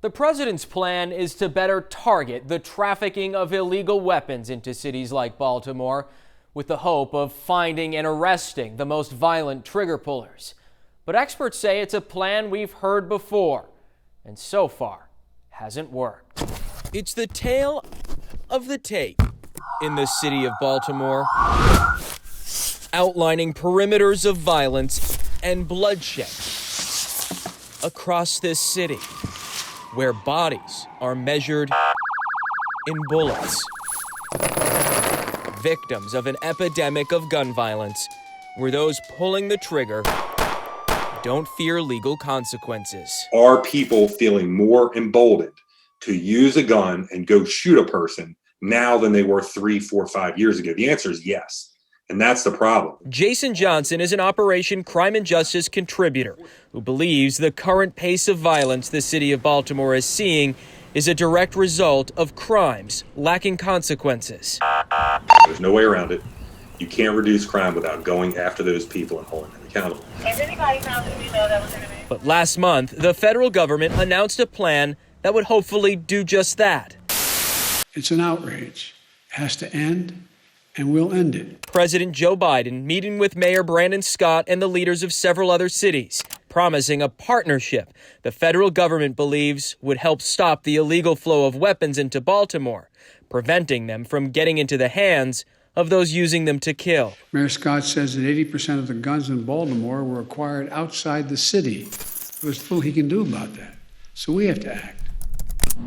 The president's plan is to better target the trafficking of illegal weapons into cities like Baltimore, with the hope of finding and arresting the most violent trigger pullers. But experts say it's a plan we've heard before, and so far hasn't worked. It's the tale of the tape in the city of Baltimore, outlining perimeters of violence and bloodshed across this city, where bodies are measured in bullets. Victims of an epidemic of gun violence, where those pulling the trigger don't fear legal consequences. Are people feeling more emboldened to use a gun and go shoot a person now than they were 3, 4, 5 years ago? The answer is yes. And that's the problem. Jason Johnson is an Operation Crime and Justice contributor who believes the current pace of violence the city of Baltimore is seeing is a direct result of crimes lacking consequences. There's no way around it. You can't reduce crime without going after those people and holding them accountable. But last month, the federal government announced a plan that would hopefully do just that. It's an outrage. It has to end, and we'll end it. President Joe Biden meeting with Mayor Brandon Scott and the leaders of several other cities, promising a partnership the federal government believes would help stop the illegal flow of weapons into Baltimore, preventing them from getting into the hands of those using them to kill. Mayor Scott says that 80% of the guns in Baltimore were acquired outside the city. There's little he can do about that. So we have to act.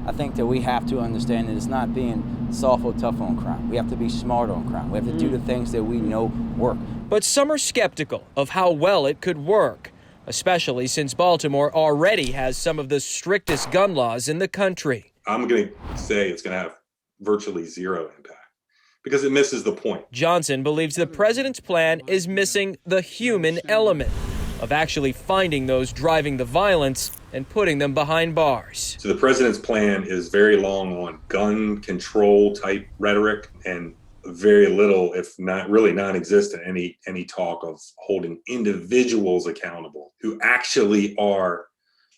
I think that we have to understand that it's not being soft or tough on crime. We have to be smart on crime. We have to do the things that we know work. But some are skeptical of how well it could work, especially since Baltimore already has some of the strictest gun laws in the country. I'm going to say it's going to have virtually zero impact because it misses the point. Johnson believes the president's plan is missing the human element of actually finding those driving the violence and putting them behind bars. So the president's plan is very long on gun control type rhetoric and very little, if not really non-existent, any talk of holding individuals accountable who actually are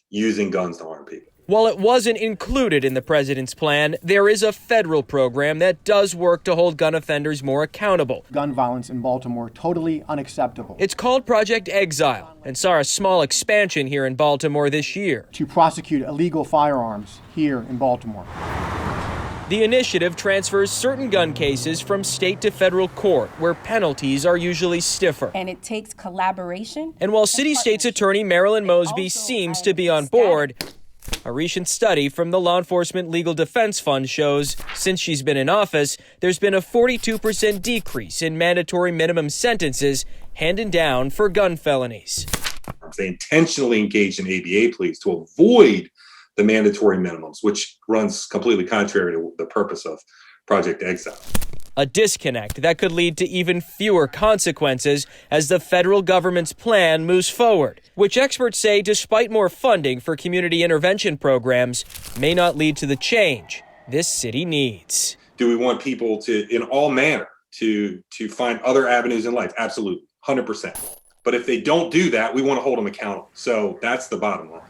using guns to harm people. While it wasn't included in the president's plan, there is a federal program that does work to hold gun offenders more accountable. Gun violence in Baltimore, totally unacceptable. It's called Project Exile and saw a small expansion here in Baltimore this year. To prosecute illegal firearms here in Baltimore. The initiative transfers certain gun cases from state to federal court, where penalties are usually stiffer. And it takes collaboration. And while City State's Attorney Marilyn Mosby seems to be on board, a recent study from the Law Enforcement Legal Defense Fund shows since she's been in office, there's been a 42% decrease in mandatory minimum sentences handed down for gun felonies. They intentionally engaged in ABA pleas to avoid the mandatory minimums, which runs completely contrary to the purpose of Project Exile. A disconnect that could lead to even fewer consequences as the federal government's plan moves forward, which experts say, despite more funding for community intervention programs, may not lead to the change this city needs. Do we want people to, in all manner, to find other avenues in life? Absolutely, 100%. But if they don't do that, we want to hold them accountable. So that's the bottom line.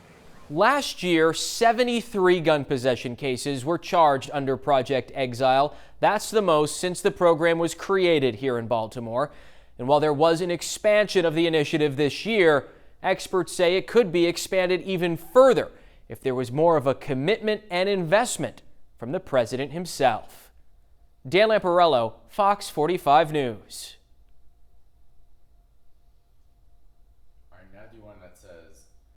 Last year, 73 gun possession cases were charged under Project Exile. That's the most since the program was created here in Baltimore. And while there was an expansion of the initiative this year, experts say it could be expanded even further if there was more of a commitment and investment from the president himself. Dan Lamparello, Fox 45 News. All right, now do one that says